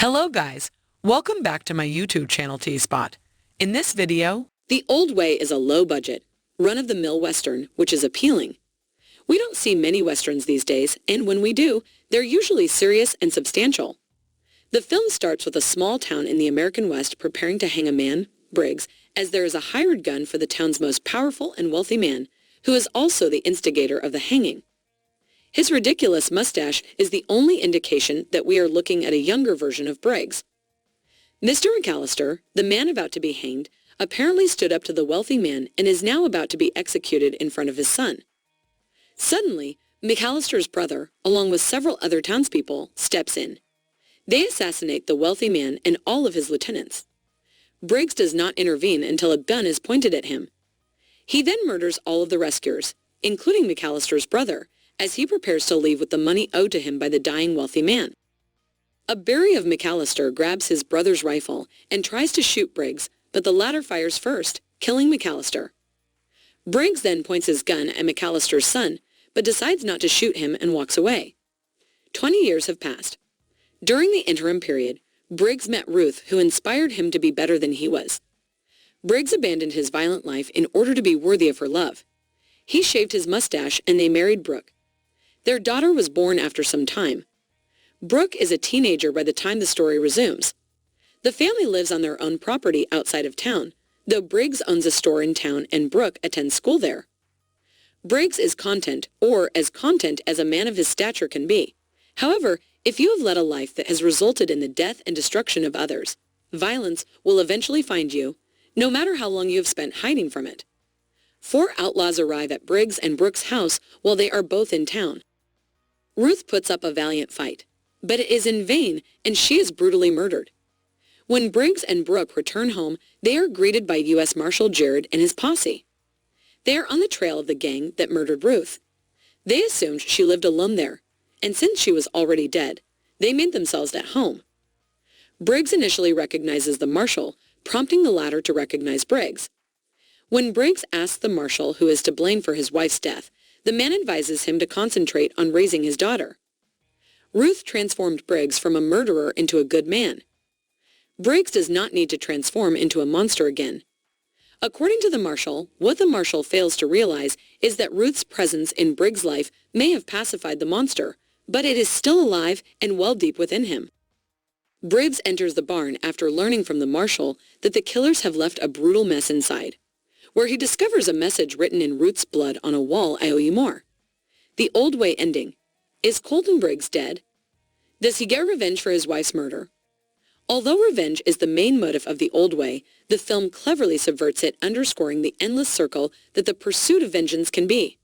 Hello guys, welcome back to my YouTube channel T-Spot. In this video, The Old Way is a low-budget, run-of-the-mill Western, which is appealing. We don't see many Westerns these days, and when we do, they're usually serious and substantial. The film starts with a small town in the American West preparing to hang a man, Briggs, as there is a hired gun for the town's most powerful and wealthy man, who is also the instigator of the hanging. His ridiculous mustache is the only indication that we are looking at a younger version of Briggs. Mr. McAllister, the man about to be hanged, apparently stood up to the wealthy man and is now about to be executed in front of his son. Suddenly, McAllister's brother, along with several other townspeople, steps in. They assassinate the wealthy man and all of his lieutenants. Briggs does not intervene until a gun is pointed at him. He then murders all of the rescuers, including McAllister's brother, as he prepares to leave with the money owed to him by the dying wealthy man. A Barry of McAllister grabs his brother's rifle and tries to shoot Briggs, but the latter fires first, killing McAllister. Briggs then points his gun at McAllister's son, but decides not to shoot him and walks away. 20 years have passed. During the interim period, Briggs met Ruth, who inspired him to be better than he was. Briggs abandoned his violent life in order to be worthy of her love. He shaved his mustache and they married Brooke. Their daughter was born after some time. Brooke is a teenager by the time the story resumes. The family lives on their own property outside of town, though Briggs owns a store in town and Brooke attends school there. Briggs is content, or as content as a man of his stature can be. However, if you have led a life that has resulted in the death and destruction of others, violence will eventually find you, no matter how long you have spent hiding from it. 4 outlaws arrive at Briggs and Brooke's house while they are both in town. Ruth puts up a valiant fight, but it is in vain and she is brutally murdered. When Briggs and Brooke return home, they are greeted by U.S. Marshal Jared and his posse. They are on the trail of the gang that murdered Ruth. They assumed she lived alone there, and since she was already dead, they made themselves at home. Briggs initially recognizes the marshal, prompting the latter to recognize Briggs. When Briggs asks the marshal who is to blame for his wife's death, the man advises him to concentrate on raising his daughter. Ruth transformed Briggs from a murderer into a good man. Briggs does not need to transform into a monster again. According to the marshal, what the marshal fails to realize is that Ruth's presence in Briggs' life may have pacified the monster, but it is still alive and well deep within him. Briggs enters the barn after learning from the marshal that the killers have left a brutal mess inside, where he discovers a message written in Ruth's blood on a wall, "I owe you more." The Old Way ending. Is Colton Briggs dead? Does he get revenge for his wife's murder? Although revenge is the main motive of The Old Way, the film cleverly subverts it, underscoring the endless circle that the pursuit of vengeance can be.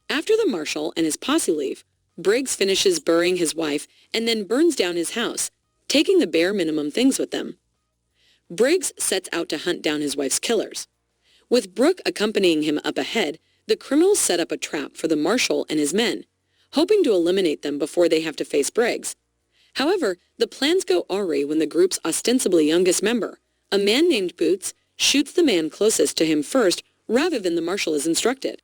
After the marshal and his posse leave, Briggs finishes burying his wife and then burns down his house, taking the bare minimum things with them. Briggs sets out to hunt down his wife's killers. With Brooke accompanying him up ahead, the criminals set up a trap for the marshal and his men, hoping to eliminate them before they have to face Briggs. However, the plans go awry when the group's ostensibly youngest member, a man named Boots, shoots the man closest to him first rather than the marshal is instructed.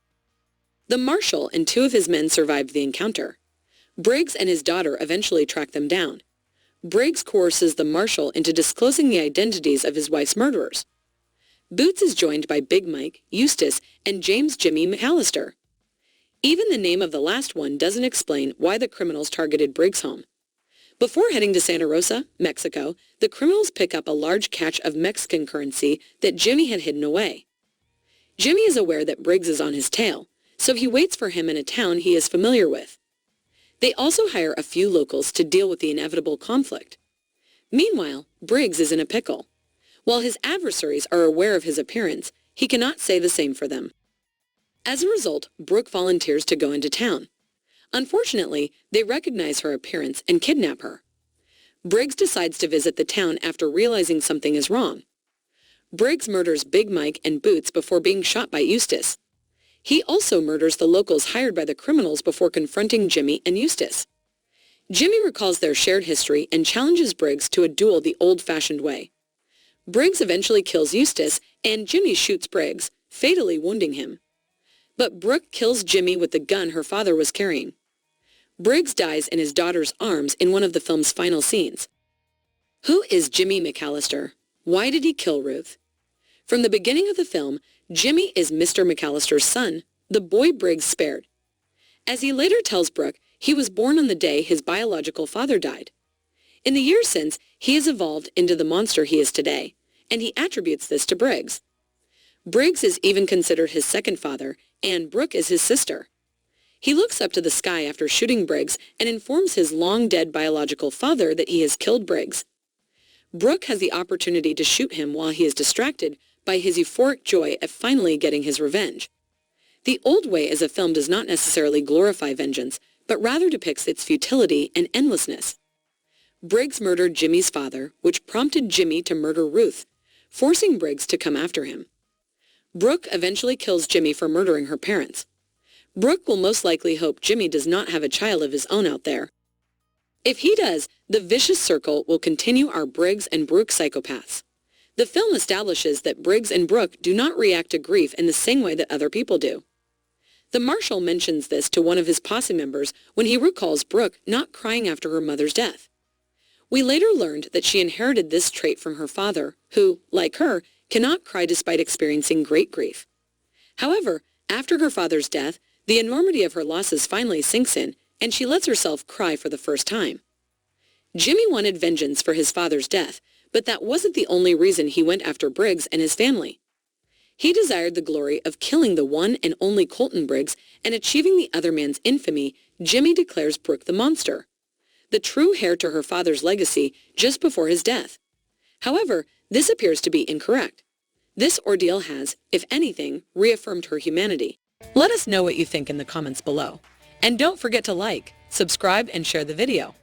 The marshal and 2 of his men survived the encounter. Briggs and his daughter eventually track them down. Briggs coerces the marshal into disclosing the identities of his wife's murderers. Boots is joined by Big Mike, Eustace, and James Jimmy McAllister. Even the name of the last one doesn't explain why the criminals targeted Briggs' home. Before heading to Santa Rosa, Mexico, the criminals pick up a large catch of Mexican currency that Jimmy had hidden away. Jimmy is aware that Briggs is on his tail, so he waits for him in a town he is familiar with. They also hire a few locals to deal with the inevitable conflict. Meanwhile, Briggs is in a pickle. While his adversaries are aware of his appearance, he cannot say the same for them. As a result, Brooke volunteers to go into town. Unfortunately, they recognize her appearance and kidnap her. Briggs decides to visit the town after realizing something is wrong. Briggs murders Big Mike and Boots before being shot by Eustace. He also murders the locals hired by the criminals before confronting Jimmy and Eustace. Jimmy recalls their shared history and challenges Briggs to a duel the old-fashioned way. Briggs eventually kills Eustace, and Jimmy shoots Briggs, fatally wounding him. But Brooke kills Jimmy with the gun her father was carrying. Briggs dies in his daughter's arms in one of the film's final scenes. Who is Jimmy McAllister? Why did he kill Ruth? From the beginning of the film, Jimmy is Mr. McAllister's son, the boy Briggs spared. As he later tells Brooke, he was born on the day his biological father died. In the years since, he has evolved into the monster he is today, and he attributes this to Briggs. Briggs is even considered his second father, and Brooke is his sister. He looks up to the sky after shooting Briggs and informs his long-dead biological father that he has killed Briggs. Brooke has the opportunity to shoot him while he is distracted by his euphoric joy at finally getting his revenge. The old way as a film does not necessarily glorify vengeance, but rather depicts its futility and endlessness. Briggs murdered Jimmy's father, which prompted Jimmy to murder Ruth, forcing Briggs to come after him. Brooke eventually kills Jimmy for murdering her parents. Brooke will most likely hope Jimmy does not have a child of his own out there. If he does, the vicious circle will continue our Briggs and Brooke psychopaths. The film establishes that Briggs and Brooke do not react to grief in the same way that other people do. The marshal mentions this to one of his posse members when he recalls Brooke not crying after her mother's death. We later learned that she inherited this trait from her father, who, like her, cannot cry despite experiencing great grief. However, after her father's death, the enormity of her losses finally sinks in, and she lets herself cry for the first time. Jimmy wanted vengeance for his father's death, but that wasn't the only reason he went after Briggs and his family. He desired the glory of killing the one and only Colton Briggs and achieving the other man's infamy. Jimmy declares Brooke the monster, the true heir to her father's legacy just before his death. However, this appears to be incorrect. This ordeal has, if anything, reaffirmed her humanity. Let us know what you think in the comments below. And don't forget to like, subscribe, and share the video.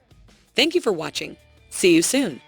Thank you for watching. See you soon.